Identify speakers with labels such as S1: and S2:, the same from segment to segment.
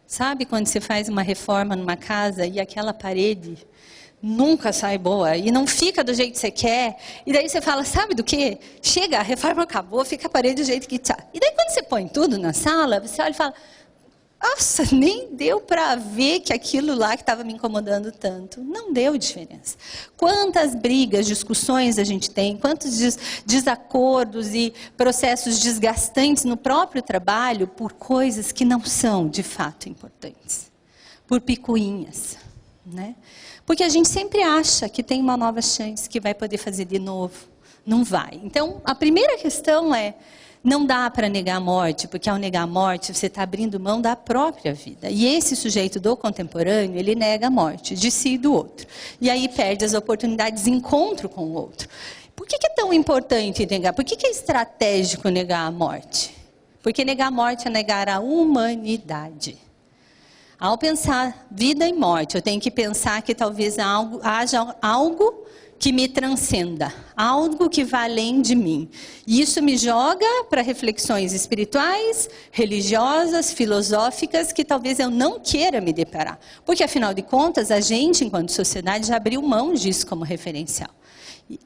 S1: Sabe quando você faz uma reforma numa casa e aquela parede nunca sai boa e não fica do jeito que você quer? E daí você fala, sabe do quê? Chega, a reforma acabou, fica a parede do jeito que está. E daí quando você põe tudo na sala, você olha e fala, nossa, nem deu para ver que aquilo lá que estava me incomodando tanto. Não deu diferença. Quantas brigas, discussões a gente tem, quantos desacordos e processos desgastantes no próprio trabalho por coisas que não são de fato importantes. Por picuinhas, né? Porque a gente sempre acha que tem uma nova chance, que vai poder fazer de novo. Não vai. Então, a primeira questão é, não dá para negar a morte, porque ao negar a morte, você está abrindo mão da própria vida. E esse sujeito do contemporâneo, ele nega a morte de si e do outro. E aí perde as oportunidades de encontro com o outro. Por que é tão importante negar? Por que é estratégico negar a morte? Porque negar a morte é negar a humanidade. Ao pensar vida e morte, eu tenho que pensar que talvez haja algo que me transcenda, algo que vá além de mim. E isso me joga para reflexões espirituais, religiosas, filosóficas, que talvez eu não queira me deparar. Porque, afinal de contas, a gente, enquanto sociedade, já abriu mão disso como referencial.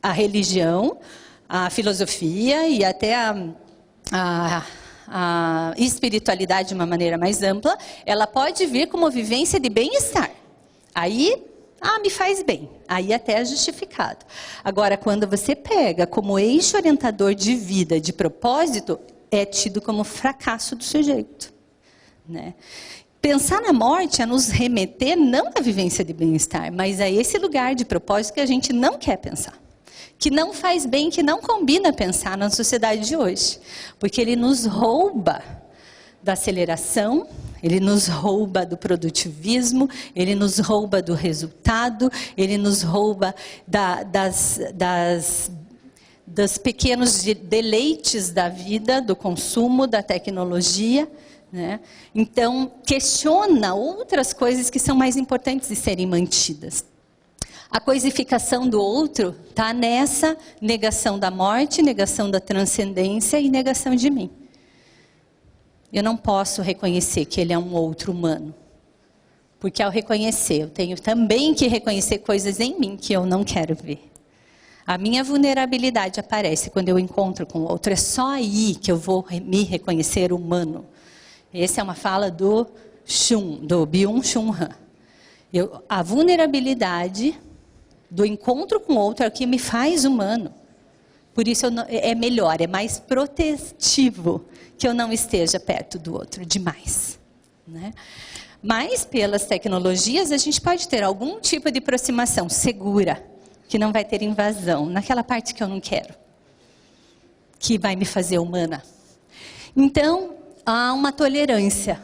S1: A religião, a filosofia e até a espiritualidade de uma maneira mais ampla, ela pode vir como vivência de bem-estar. Aí, me faz bem. Aí até é justificado. Agora, quando você pega como eixo orientador de vida, de propósito, é tido como fracasso do sujeito, né? Pensar na morte é nos remeter não à vivência de bem-estar, mas a esse lugar de propósito que a gente não quer pensar. Que não faz bem, que não combina pensar na sociedade de hoje. Porque ele nos rouba da aceleração, ele nos rouba do produtivismo, ele nos rouba do resultado, ele nos rouba dos pequenos deleites da vida, do consumo, da tecnologia, né? Então, questiona outras coisas que são mais importantes de serem mantidas. A coisificação do outro está nessa negação da morte, negação da transcendência e negação de mim. Eu não posso reconhecer que ele é um outro humano. Porque ao reconhecer, eu tenho também que reconhecer coisas em mim que eu não quero ver. A minha vulnerabilidade aparece quando eu encontro com o outro. É só aí que eu vou me reconhecer humano. Essa é uma fala do Byung-Chul Han. A vulnerabilidade do encontro com o outro é o que me faz humano. Por isso é melhor, é mais protetivo que eu não esteja perto do outro demais, né? Mas pelas tecnologias a gente pode ter algum tipo de aproximação segura, que não vai ter invasão, naquela parte que eu não quero, que vai me fazer humana. Então, há uma tolerância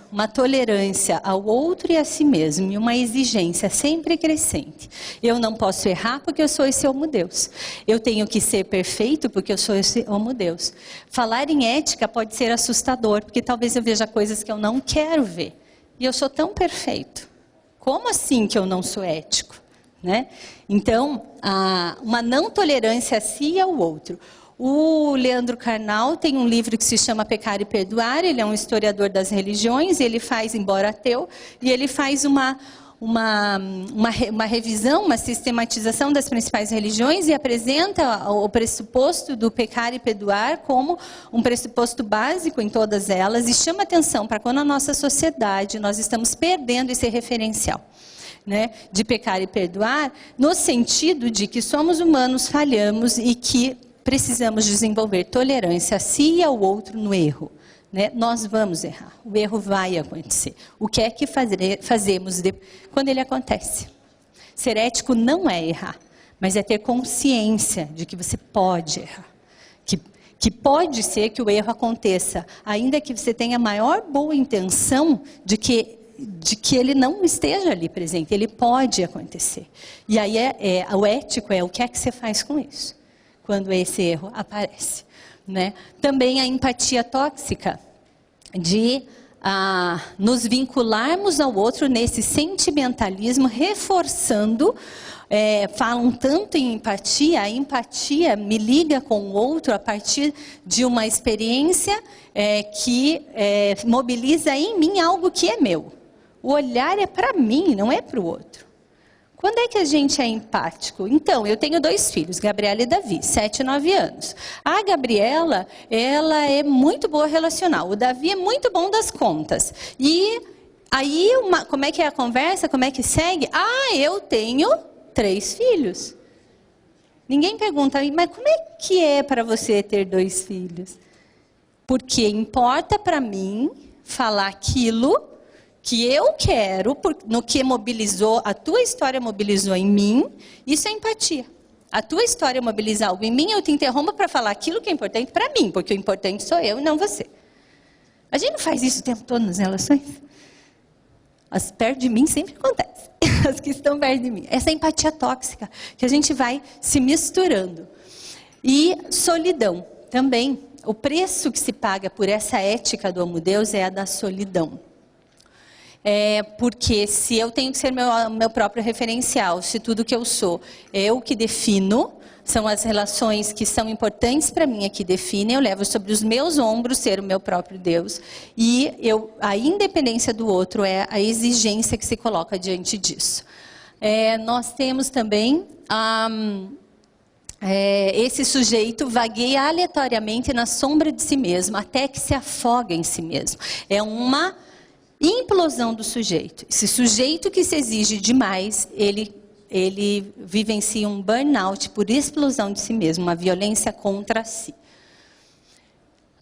S1: ao outro e a si mesmo, e uma exigência sempre crescente. Eu não posso errar porque eu sou esse homo Deus. Eu tenho que ser perfeito porque eu sou esse homo Deus. Falar em ética pode ser assustador, porque talvez eu veja coisas que eu não quero ver. E eu sou tão perfeito. Como assim que eu não sou ético? Né? Então, uma não tolerância a si e ao outro. O Leandro Carnal tem um livro que se chama Pecar e Perdoar. Ele é um historiador das religiões, ele faz, embora ateu, e ele faz uma revisão, uma sistematização das principais religiões e apresenta o pressuposto do pecar e perdoar como um pressuposto básico em todas elas, e chama atenção para quando a nossa sociedade, nós estamos perdendo esse referencial, né, de pecar e perdoar, no sentido de que somos humanos, falhamos e que precisamos desenvolver tolerância a si e ao outro no erro. Né? Nós vamos errar, o erro vai acontecer. O que é que fazemos quando ele acontece? Ser ético não é errar, mas é ter consciência de que você pode errar. Que pode ser que o erro aconteça, ainda que você tenha a maior boa intenção de que ele não esteja ali presente, ele pode acontecer. E aí o ético é o que é que você faz com isso, quando esse erro aparece, né? Também a empatia tóxica, de nos vincularmos ao outro nesse sentimentalismo, reforçando, falam tanto em empatia, a empatia me liga com o outro a partir de uma experiência que mobiliza em mim algo que é meu. O olhar é para mim, não é para o outro. Quando é que a gente é empático? Então, eu tenho 2 filhos, Gabriela e Davi, 7 e 9 anos. A Gabriela, ela é muito boa relacional. O Davi é muito bom das contas. E aí, como é que é a conversa? Como é que segue? Ah, eu tenho 3 filhos. Ninguém pergunta, mas como é que é para você ter 2 filhos? Porque importa para mim falar aquilo que eu quero, no que mobilizou, a tua história mobilizou em mim, isso é empatia. A tua história mobilizar algo em mim, eu te interrompo para falar aquilo que é importante para mim, porque o importante sou eu e não você. A gente não faz isso o tempo todo nas relações? As perto de mim sempre acontece. As que estão perto de mim. Essa empatia tóxica, que a gente vai se misturando. E solidão também. O preço que se paga por essa ética do amo-Deus é a da solidão. Porque se eu tenho que ser meu próprio referencial, se tudo que eu sou é eu que defino, são as relações que são importantes para mim que definem, eu levo sobre os meus ombros ser o meu próprio Deus, e a independência do outro é a exigência que se coloca diante disso. Nós temos também esse sujeito vagueia aleatoriamente na sombra de si mesmo, até que se afoga em si mesmo. É uma implosão do sujeito. Esse sujeito que se exige demais, ele vivencia um burnout por explosão de si mesmo, uma violência contra si.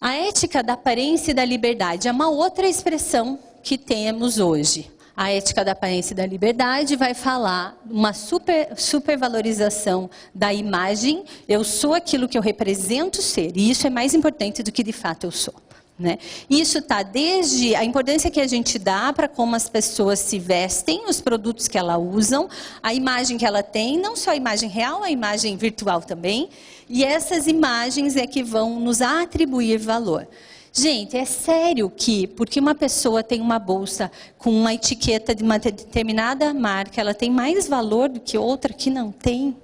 S1: A ética da aparência e da liberdade é uma outra expressão que temos hoje. A ética da aparência e da liberdade vai falar uma supervalorização da imagem. Eu sou aquilo que eu represento ser, e isso é mais importante do que de fato eu sou. Né? Isso está desde a importância que a gente dá para como as pessoas se vestem, os produtos que elas usam, a imagem que ela tem, não só a imagem real, a imagem virtual também. E essas imagens é que vão nos atribuir valor. Gente, é sério que, porque uma pessoa tem uma bolsa com uma etiqueta de uma determinada marca, ela tem mais valor do que outra que não tem?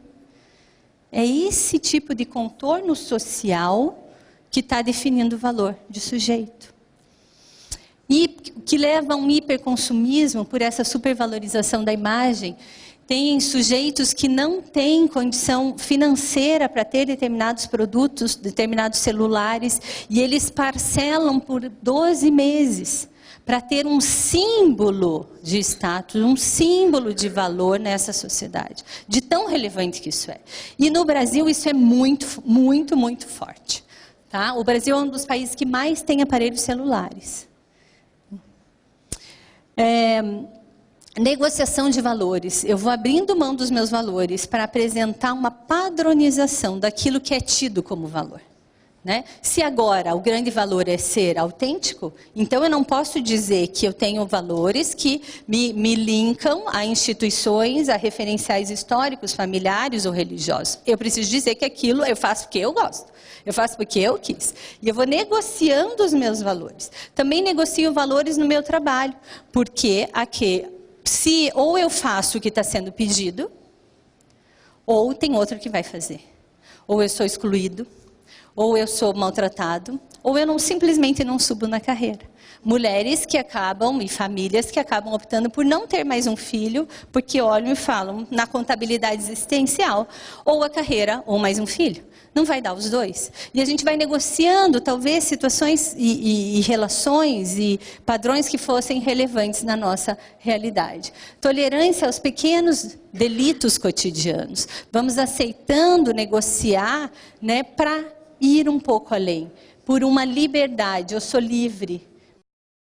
S1: É esse tipo de contorno social que está definindo o valor de sujeito. E que leva a um hiperconsumismo por essa supervalorização da imagem. Tem sujeitos que não têm condição financeira para ter determinados produtos, determinados celulares, e eles parcelam por 12 meses para ter um símbolo de status, um símbolo de valor nessa sociedade, de tão relevante que isso é. E no Brasil isso é muito, muito, muito forte. Tá? O Brasil é um dos países que mais tem aparelhos celulares. Negociação de valores. Eu vou abrindo mão dos meus valores para apresentar uma padronização daquilo que é tido como valor. Né? Se agora o grande valor é ser autêntico, então eu não posso dizer que eu tenho valores que me linkam a instituições, a referenciais históricos, familiares ou religiosos. Eu preciso dizer que aquilo eu faço porque eu gosto. Eu faço porque eu quis. E eu vou negociando os meus valores. Também negocio valores no meu trabalho. Porque se ou eu faço o que está sendo pedido, ou tem outro que vai fazer. Ou eu sou excluído, ou eu sou maltratado, ou eu simplesmente não subo na carreira. Mulheres que acabam, e famílias que acabam optando por não ter mais um filho, porque olham e falam na contabilidade existencial, ou a carreira, ou mais um filho. Não vai dar os dois. E a gente vai negociando, talvez, situações e relações e padrões que fossem relevantes na nossa realidade. Tolerância aos pequenos delitos cotidianos. Vamos aceitando negociar, né, para ir um pouco além. Por uma liberdade, eu sou livre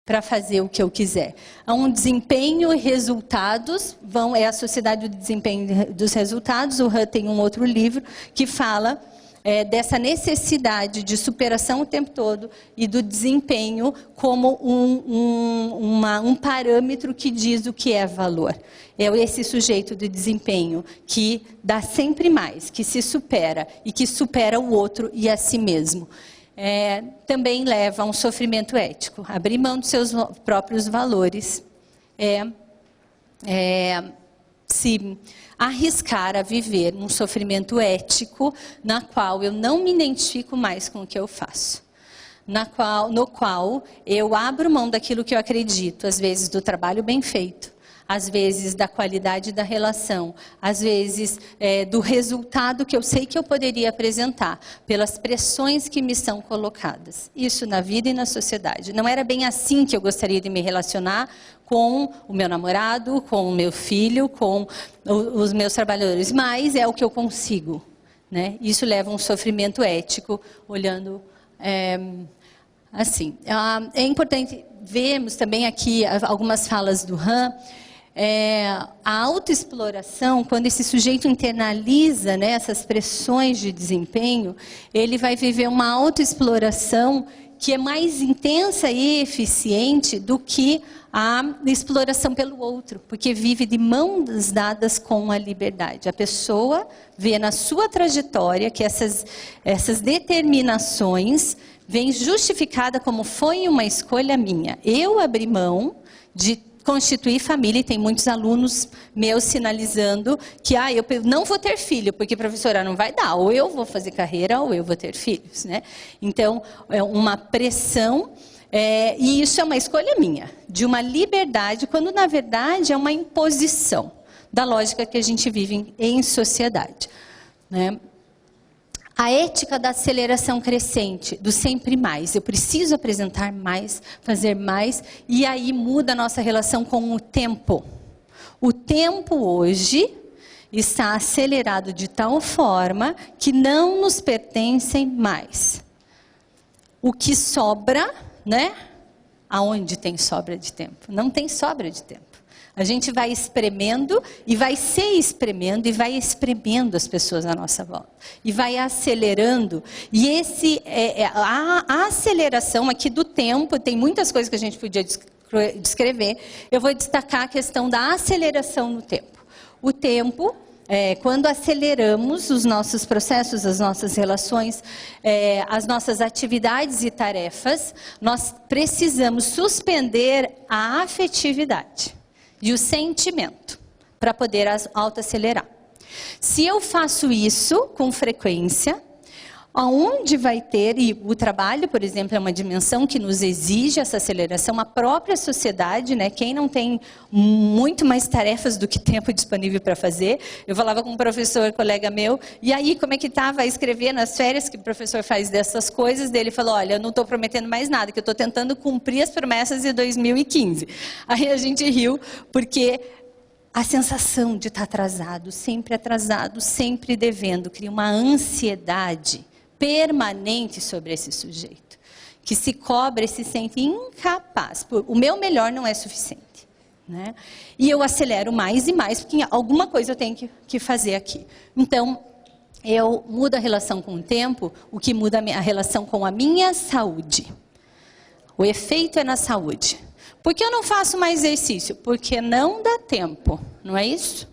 S1: para fazer o que eu quiser. Há um desempenho e resultados, é a sociedade do desempenho e dos resultados. O Han tem um outro livro que fala dessa necessidade de superação o tempo todo e do desempenho como um parâmetro que diz o que é valor. É esse sujeito do desempenho que dá sempre mais, que se supera e que supera o outro e a si mesmo. Também leva a um sofrimento ético. Abrir mão dos seus próprios valores se arriscar a viver um sofrimento ético na qual eu não me identifico mais com o que eu faço. no qual eu abro mão daquilo que eu acredito, às vezes do trabalho bem feito, às vezes da qualidade da relação, às vezes do resultado que eu sei que eu poderia apresentar, pelas pressões que me são colocadas. Isso na vida e na sociedade. Não era bem assim que eu gostaria de me relacionar com o meu namorado, com o meu filho, com os meus trabalhadores, mas é o que eu consigo, né? Isso leva a um sofrimento ético, olhando assim. É importante vermos também aqui algumas falas do Han. A autoexploração, quando esse sujeito internaliza, né, essas pressões de desempenho, ele vai viver uma autoexploração que é mais intensa e eficiente do que a exploração pelo outro, porque vive de mãos dadas com a liberdade. A pessoa vê na sua trajetória que essas determinações vêm justificadas como foi uma escolha minha. Eu abri mão de constituir família, e tem muitos alunos meus sinalizando que eu não vou ter filho, porque professora não vai dar, ou eu vou fazer carreira, ou eu vou ter filhos, né? Então, é uma pressão, e isso é uma escolha minha, de uma liberdade, quando na verdade é uma imposição da lógica que a gente vive em sociedade, né? A ética da aceleração crescente, do sempre mais. Eu preciso apresentar mais, fazer mais, e aí muda a nossa relação com o tempo. O tempo hoje está acelerado de tal forma que não nos pertencem mais. O que sobra, né? Aonde tem sobra de tempo? Não tem sobra de tempo. A gente vai espremendo e vai se espremendo e vai espremendo as pessoas à nossa volta. E vai acelerando. E a aceleração aqui do tempo, tem muitas coisas que a gente podia descrever. Eu vou destacar a questão da aceleração no tempo. O tempo, quando aceleramos os nossos processos, as nossas relações, as nossas atividades e tarefas, nós precisamos suspender a afetividade e o sentimento, para poder autoacelerar. Se eu faço isso com frequência, aonde vai ter, e o trabalho, por exemplo, é uma dimensão que nos exige essa aceleração, a própria sociedade, né? Quem não tem muito mais tarefas do que tempo disponível para fazer. Eu falava com um professor, colega meu, e aí como é que estava a escrever nas férias, que o professor faz dessas coisas, dele falou, olha, eu não estou prometendo mais nada, que eu estou tentando cumprir as promessas de 2015. Aí a gente riu, porque a sensação de estar atrasado, sempre devendo, cria uma ansiedade permanente sobre esse sujeito, que se cobra e se sente incapaz. O meu melhor não é suficiente, né? E eu acelero mais e mais, porque alguma coisa eu tenho que fazer aqui. Então, eu mudo a relação com o tempo, o que muda a relação com a minha saúde. O efeito é na saúde. Por que eu não faço mais exercício? Porque não dá tempo, não é isso?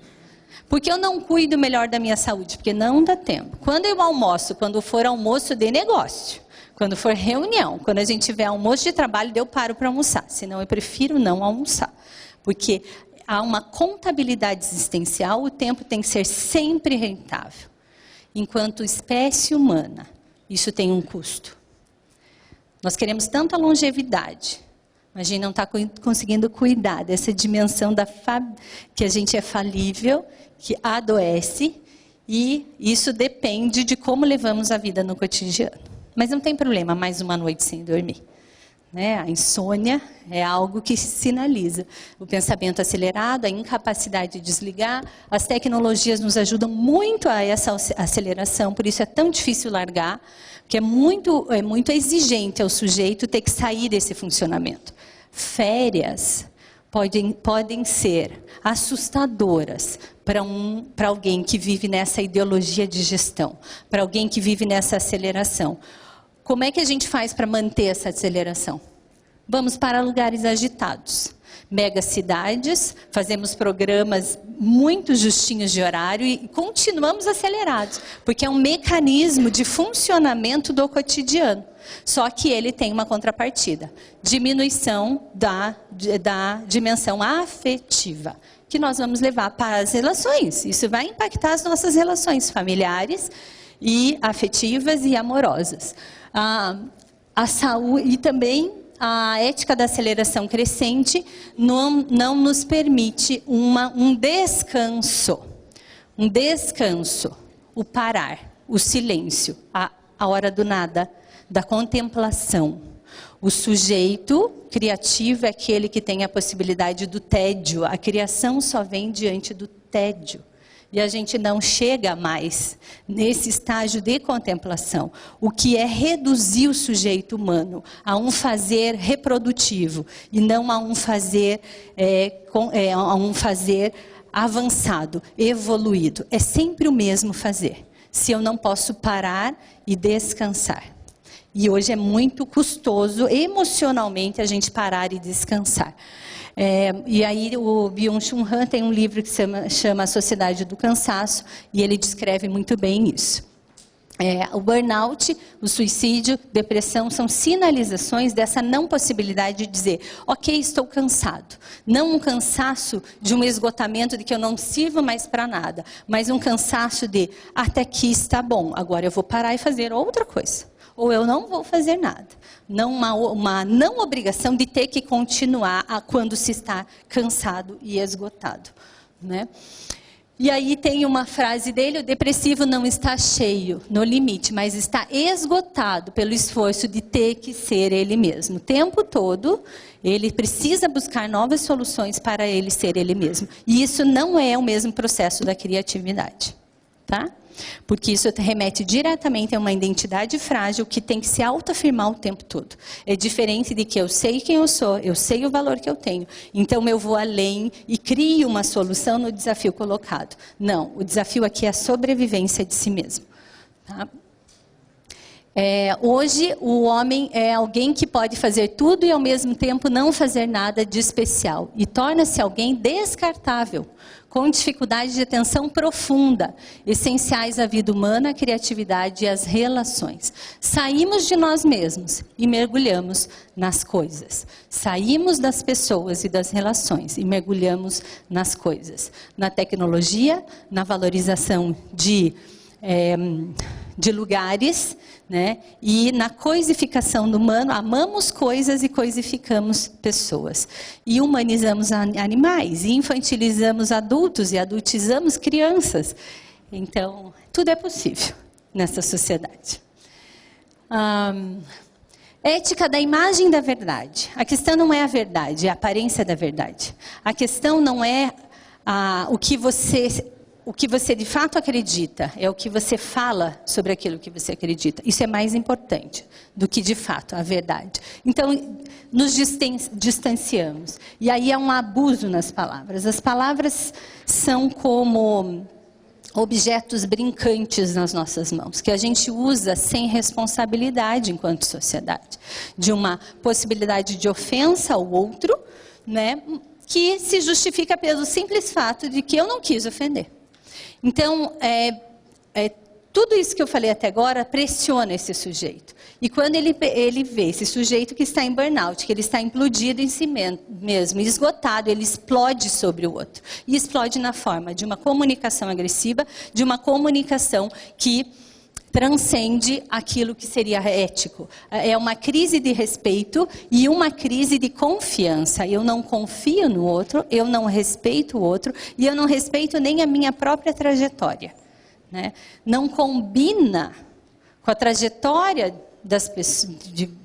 S1: Porque eu não cuido melhor da minha saúde? Porque não dá tempo. Quando eu almoço, quando for almoço de negócio, quando for reunião, quando a gente tiver almoço de trabalho, eu paro para almoçar. Senão eu prefiro não almoçar. Porque há uma contabilidade existencial, o tempo tem que ser sempre rentável. Enquanto espécie humana, isso tem um custo. Nós queremos tanta longevidade, mas a gente não está conseguindo cuidar dessa dimensão que a gente é falível, que adoece, e isso depende de como levamos a vida no cotidiano. Mas não tem problema, mais uma noite sem dormir, né? A insônia é algo que sinaliza o pensamento acelerado, a incapacidade de desligar. As tecnologias nos ajudam muito a essa aceleração, por isso é tão difícil largar, porque é muito exigente ao sujeito ter que sair desse funcionamento. Férias podem ser assustadoras para alguém que vive nessa ideologia de gestão, para alguém que vive nessa aceleração. Como é que a gente faz para manter essa aceleração? Vamos para lugares agitados, megacidades, fazemos programas muito justinhos de horário e continuamos acelerados, porque é um mecanismo de funcionamento do cotidiano. Só que ele tem uma contrapartida, diminuição da dimensão afetiva, que nós vamos levar para as relações. Isso vai impactar as nossas relações familiares e afetivas e amorosas. a saúde e também a ética da aceleração crescente não nos permite um descanso, o parar, o silêncio, a hora do nada, da contemplação. O sujeito criativo é aquele que tem a possibilidade do tédio. A criação só vem diante do tédio. E a gente não chega mais nesse estágio de contemplação, o que é reduzir o sujeito humano a um fazer reprodutivo e não a um fazer, avançado, evoluído. É sempre o mesmo fazer, se eu não posso parar e descansar. E hoje é muito custoso emocionalmente a gente parar e descansar. E aí o Byung-Chul Han tem um livro que se chama A Sociedade do Cansaço, e ele descreve muito bem isso. O burnout, o suicídio, depressão são sinalizações dessa não possibilidade de dizer, ok, estou cansado. Não um cansaço de um esgotamento de que eu não sirvo mais para nada, mas um cansaço de, até aqui está bom, agora eu vou parar e fazer outra coisa. Ou eu não vou fazer nada. Não uma não obrigação de ter que continuar quando se está cansado e esgotado, né? E aí tem uma frase dele, o depressivo não está cheio, no limite, mas está esgotado pelo esforço de ter que ser ele mesmo. O tempo todo, ele precisa buscar novas soluções para ele ser ele mesmo. E isso não é o mesmo processo da criatividade, tá? Porque isso remete diretamente a uma identidade frágil que tem que se autoafirmar o tempo todo. É diferente de que eu sei quem eu sou, eu sei o valor que eu tenho. Então eu vou além e crio uma solução no desafio colocado. Não, o desafio aqui é a sobrevivência de si mesmo. Tá? Hoje o homem é alguém que pode fazer tudo e ao mesmo tempo não fazer nada de especial. E torna-se alguém descartável, com dificuldade de atenção profunda, essenciais à vida humana, à criatividade e às relações. Saímos de nós mesmos e mergulhamos nas coisas. Saímos das pessoas e das relações e mergulhamos nas coisas. Na tecnologia, na valorização de lugares, né? E na coisificação do humano, amamos coisas e coisificamos pessoas. E humanizamos animais, e infantilizamos adultos e adultizamos crianças. Então, tudo é possível nessa sociedade. Ética da imagem da verdade. A questão não é a verdade, é a aparência da verdade. A questão não é o que você de fato acredita, é o que você fala sobre aquilo que você acredita. Isso é mais importante do que de fato a verdade. Então, nos distanciamos. E aí é um abuso nas palavras. As palavras são como objetos brincantes nas nossas mãos, que a gente usa sem responsabilidade enquanto sociedade. De uma possibilidade de ofensa ao outro, né, que se justifica pelo simples fato de que eu não quis ofender. Então, tudo isso que eu falei até agora pressiona esse sujeito. E quando ele vê esse sujeito que está em burnout, que ele está implodido em si mesmo, esgotado, ele explode sobre o outro. E explode na forma de uma comunicação agressiva, de uma comunicação que transcende aquilo que seria ético. É uma crise de respeito e uma crise de confiança. Eu não confio no outro, eu não respeito o outro e eu não respeito nem a minha própria trajetória, né? Não combina com a trajetória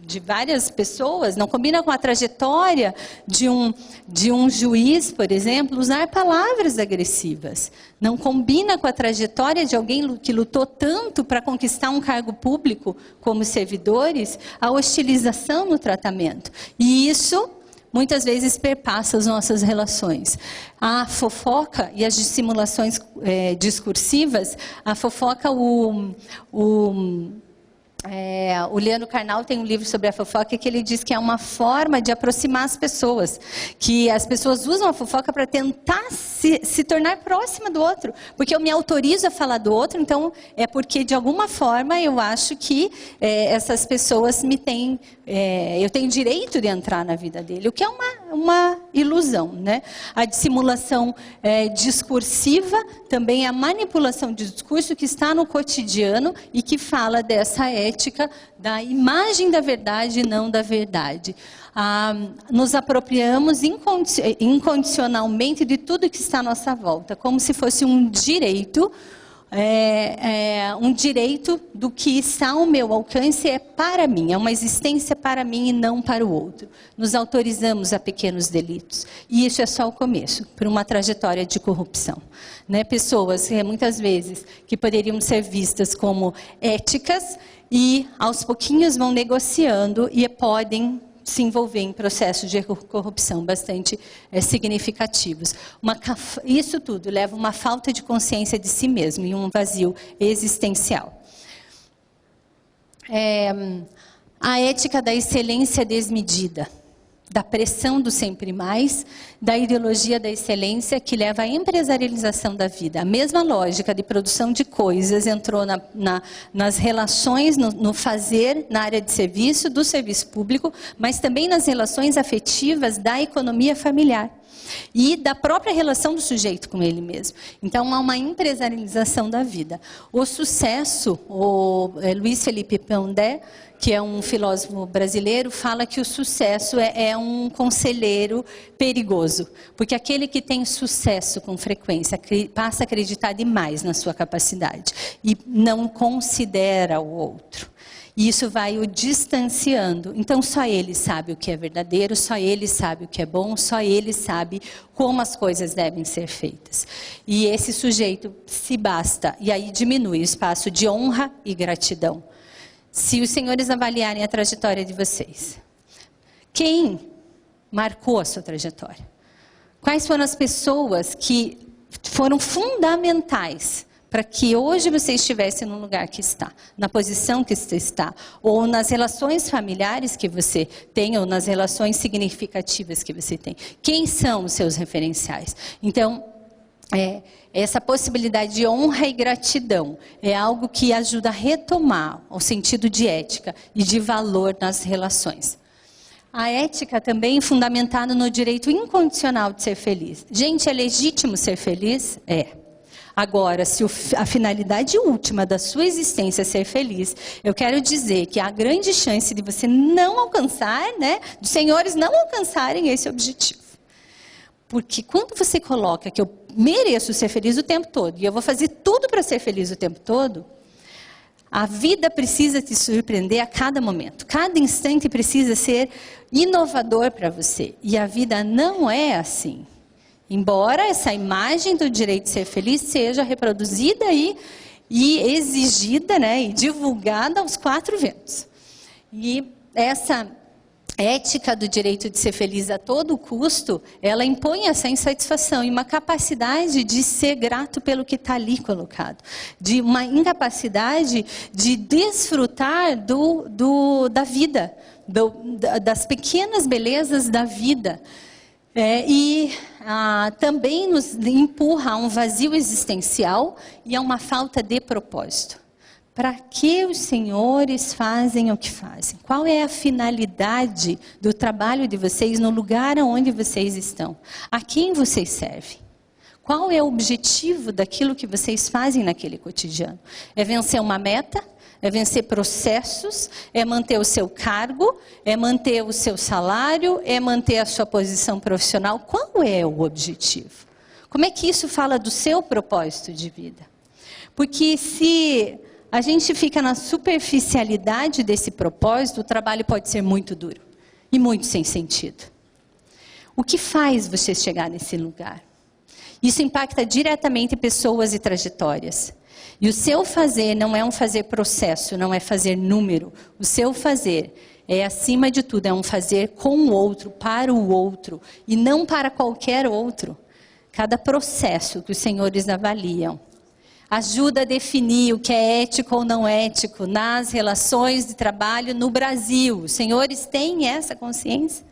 S1: de várias pessoas, não combina com a trajetória de um juiz, por exemplo, usar palavras agressivas. Não combina com a trajetória de alguém que lutou tanto para conquistar um cargo público como servidores, a hostilização no tratamento. E isso muitas vezes perpassa as nossas relações. A fofoca e as dissimulações discursivas, a fofoca, o Leandro Carnal tem um livro sobre a fofoca que ele diz que é uma forma de aproximar as pessoas. Que as pessoas usam a fofoca para tentar se tornar próxima do outro. Porque eu me autorizo a falar do outro, então é porque de alguma forma eu acho que essas pessoas me têm eu tenho direito de entrar na vida dele, o que é uma ilusão, né? A dissimulação discursiva também é a manipulação de discurso que está no cotidiano e que fala dessa ética da imagem da verdade e não da verdade. Nos apropriamos incondicionalmente de tudo que está à nossa volta, como se fosse um direito. Um direito do que está ao meu alcance é para mim, é uma existência para mim e não para o outro. Nos autorizamos a pequenos delitos. E isso é só o começo, para uma trajetória de corrupção. Né? Pessoas, muitas vezes, que poderiam ser vistas como éticas e aos pouquinhos vão negociando e podem se envolver em processos de corrupção bastante significativos. Isso tudo leva a uma falta de consciência de si mesmo e um vazio existencial. A ética da excelência desmedida, da pressão do sempre mais, da ideologia da excelência que leva à empresarialização da vida. A mesma lógica de produção de coisas entrou nas relações, no fazer, na área de serviço, do serviço público, mas também nas relações afetivas da economia familiar e da própria relação do sujeito com ele mesmo. Então, há uma empresarialização da vida. O sucesso, o Luiz Felipe Pondé, que é um filósofo brasileiro, fala que o sucesso é um conselheiro perigoso, porque aquele que tem sucesso com frequência passa a acreditar demais na sua capacidade e não considera o outro. E isso vai o distanciando. Então, só ele sabe o que é verdadeiro, só ele sabe o que é bom, só ele sabe como as coisas devem ser feitas. E esse sujeito se basta, e aí diminui o espaço de honra e gratidão. Se os senhores avaliarem a trajetória de vocês, quem marcou a sua trajetória? Quais foram as pessoas que foram fundamentais para que hoje você estivesse no lugar que está, na posição que você está, ou nas relações familiares que você tem, ou nas relações significativas que você tem? Quem são os seus referenciais? Então, essa possibilidade de honra e gratidão é algo que ajuda a retomar o sentido de ética e de valor nas relações. A ética também é fundamentada no direito incondicional de ser feliz. Gente, é legítimo ser feliz? É. Agora, se a finalidade última da sua existência é ser feliz, eu quero dizer que há grande chance de você não alcançar, né, dos senhores não alcançarem esse objetivo. Porque quando você coloca que eu mereço ser feliz o tempo todo, e eu vou fazer tudo para ser feliz o tempo todo, a vida precisa te surpreender a cada momento. Cada instante precisa ser inovador para você. E a vida não é assim. Embora essa imagem do direito de ser feliz seja reproduzida e exigida, né, e divulgada aos quatro ventos. E essa ética do direito de ser feliz a todo custo, ela impõe essa insatisfação e uma capacidade de ser grato pelo que está ali colocado. De uma incapacidade de desfrutar da vida, das pequenas belezas da vida. Também nos empurra a um vazio existencial e a uma falta de propósito. Para que os senhores fazem o que fazem? Qual é a finalidade do trabalho de vocês no lugar onde vocês estão? A quem vocês servem? Qual é o objetivo daquilo que vocês fazem naquele cotidiano? É vencer uma meta? É vencer processos? É manter o seu cargo? É manter o seu salário? É manter a sua posição profissional? Qual é o objetivo? Como é que isso fala do seu propósito de vida? Porque se a gente fica na superficialidade desse propósito, o trabalho pode ser muito duro e muito sem sentido. O que faz você chegar nesse lugar? Isso impacta diretamente pessoas e trajetórias. E o seu fazer não é um fazer processo, não é fazer número. O seu fazer é, acima de tudo, é um fazer com o outro, para o outro, e não para qualquer outro. Cada processo que os senhores avaliam ajuda a definir o que é ético ou não ético nas relações de trabalho no Brasil. Os senhores têm essa consciência?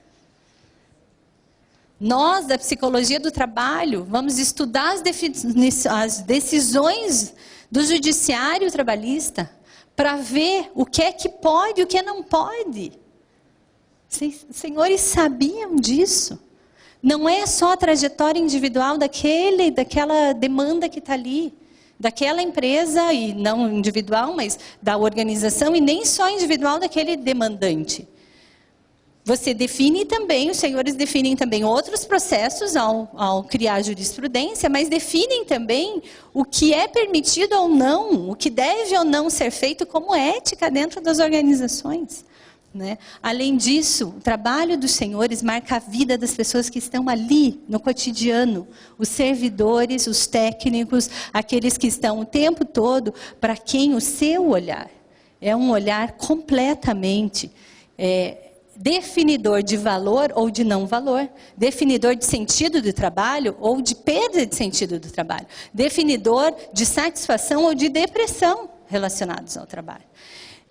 S1: Nós, da psicologia do trabalho, vamos estudar as decisões do judiciário trabalhista para ver o que é que pode e o que não pode. Os senhores sabiam disso? Não é só a trajetória individual daquela demanda que está ali, daquela empresa, e não individual, mas da organização, e nem só individual daquele demandante. Você define também, os senhores definem também outros processos ao criar jurisprudência, mas definem também o que é permitido ou não, o que deve ou não ser feito como ética dentro das organizações. Né? Além disso, o trabalho dos senhores marca a vida das pessoas que estão ali no cotidiano, os servidores, os técnicos, aqueles que estão o tempo todo, para quem o seu olhar é um olhar completamente definidor de valor ou de não valor, definidor de sentido do trabalho ou de perda de sentido do trabalho, definidor de satisfação ou de depressão relacionados ao trabalho.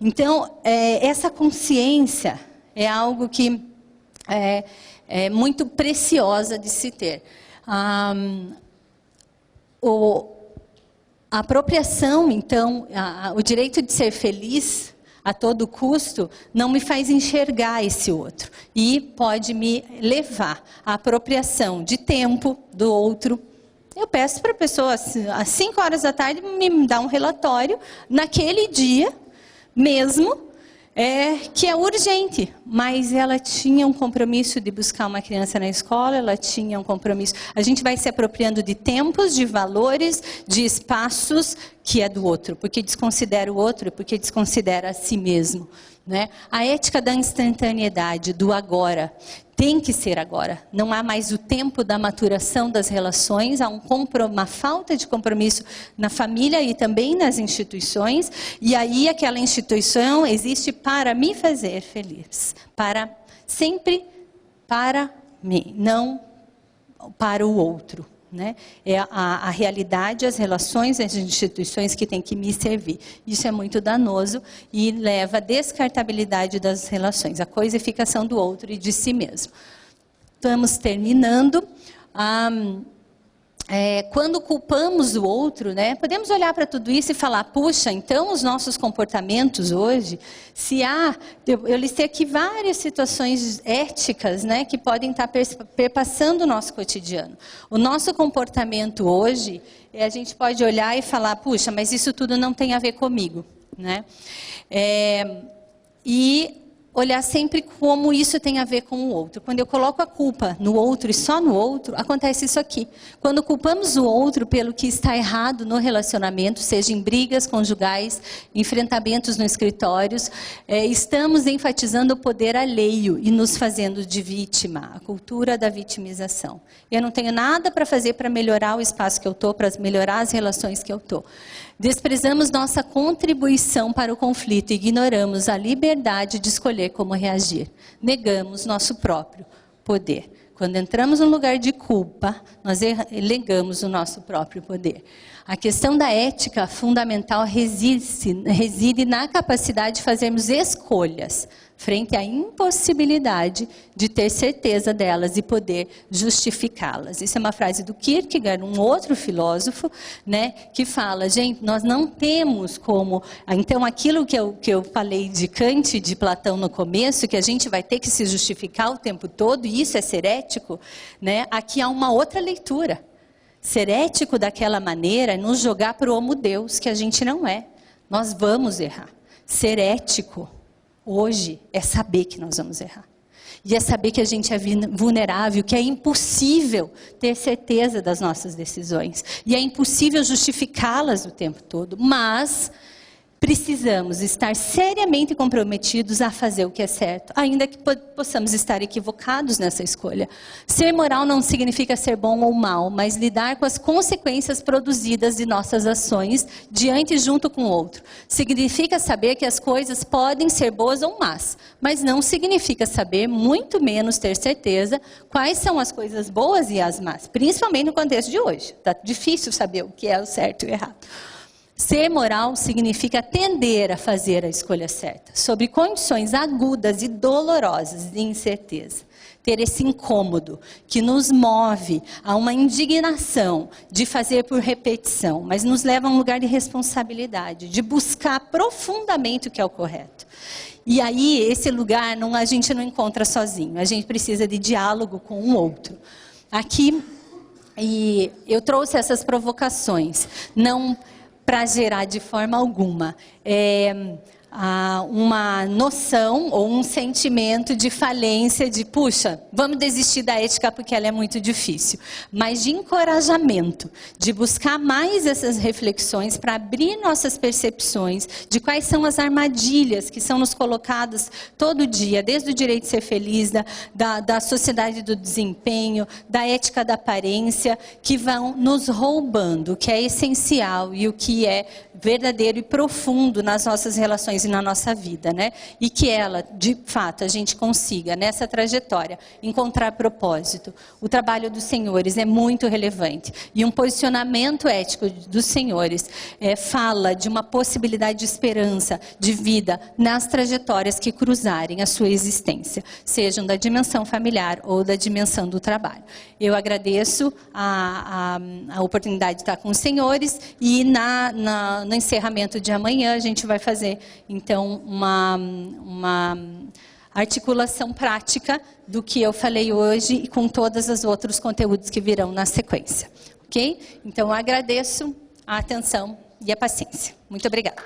S1: Então, essa consciência é algo que é muito preciosa de se ter. A apropriação, então, o direito de ser feliz a todo custo, não me faz enxergar esse outro. E pode me levar à apropriação de tempo do outro. Eu peço para a pessoa, às 5 horas da tarde, me dar um relatório naquele dia, mesmo que é urgente, mas ela tinha um compromisso de buscar uma criança na escola, ela tinha um compromisso. A gente vai se apropriando de tempos, de valores, de espaços que é do outro, porque desconsidera o outro, porque desconsidera a si mesmo. Né? A ética da instantaneidade, do agora, tem que ser agora. Não há mais o tempo da maturação das relações, há uma falta de compromisso na família e também nas instituições, e aí aquela instituição existe para me fazer feliz, sempre para mim, não para o outro. Né? É a realidade, as relações, as instituições que têm que me servir. Isso é muito danoso e leva à descartabilidade das relações, a coisificação do outro e de si mesmo. Estamos terminando. Quando culpamos o outro, né, podemos olhar para tudo isso e falar, puxa, então os nossos comportamentos hoje, eu listei aqui várias situações éticas, né, que podem estar perpassando o nosso cotidiano. O nosso comportamento hoje, a gente pode olhar e falar, puxa, mas isso tudo não tem a ver comigo. Né? E olhar sempre como isso tem a ver com o outro. Quando eu coloco a culpa no outro e só no outro, acontece isso aqui. Quando culpamos o outro pelo que está errado no relacionamento, seja em brigas conjugais, enfrentamentos nos escritórios, estamos enfatizando o poder alheio e nos fazendo de vítima, a cultura da vitimização. Eu não tenho nada para fazer para melhorar o espaço que eu estou, para melhorar as relações que eu estou. Desprezamos nossa contribuição para o conflito e ignoramos a liberdade de escolher como reagir. Negamos nosso próprio poder. Quando entramos num lugar de culpa, nós negamos o nosso próprio poder. A questão da ética fundamental reside na capacidade de fazermos escolhas frente à impossibilidade de ter certeza delas e poder justificá-las. Isso é uma frase do Kierkegaard, um outro filósofo, né, que fala, gente, nós não temos como... Então, aquilo que eu falei de Kant, de Platão no começo, que a gente vai ter que se justificar o tempo todo, e isso é ser ético, né, aqui há uma outra leitura. Ser ético daquela maneira é nos jogar para o homo Deus, que a gente não é. Nós vamos errar. Ser ético hoje é saber que nós vamos errar. E é saber que a gente é vulnerável, que é impossível ter certeza das nossas decisões. E é impossível justificá-las o tempo todo. Mas precisamos estar seriamente comprometidos a fazer o que é certo, ainda que possamos estar equivocados nessa escolha. Ser moral não significa ser bom ou mal, mas lidar com as consequências produzidas de nossas ações diante e junto com o outro. Significa saber que as coisas podem ser boas ou más, mas não significa saber, muito menos ter certeza, quais são as coisas boas e as más, principalmente no contexto de hoje. Está difícil saber o que é o certo e o errado. Ser moral significa tender a fazer a escolha certa, sob condições agudas e dolorosas de incerteza. Ter esse incômodo que nos move a uma indignação de fazer por repetição, mas nos leva a um lugar de responsabilidade, de buscar profundamente o que é o correto. E aí, esse lugar a gente não encontra sozinho, a gente precisa de diálogo com o outro. Aqui, e eu trouxe essas provocações, não para gerar de forma alguma uma noção ou um sentimento de falência, de puxa, vamos desistir da ética porque ela é muito difícil, mas de encorajamento, de buscar mais essas reflexões para abrir nossas percepções de quais são as armadilhas que são nos colocadas todo dia, desde o direito de ser feliz, da sociedade do desempenho, da ética da aparência, que vão nos roubando o que é essencial e o que é verdadeiro e profundo nas nossas relações e na nossa vida, né? E que ela, de fato, a gente consiga, nessa trajetória, encontrar propósito. O trabalho dos senhores é muito relevante. E um posicionamento ético dos senhores fala de uma possibilidade de esperança, de vida, nas trajetórias que cruzarem a sua existência, sejam da dimensão familiar ou da dimensão do trabalho. Eu agradeço a oportunidade de estar com os senhores e no encerramento de amanhã a gente vai fazer, então, uma articulação prática do que eu falei hoje e com todos os outros conteúdos que virão na sequência. Ok? Então, eu agradeço a atenção e a paciência. Muito obrigada.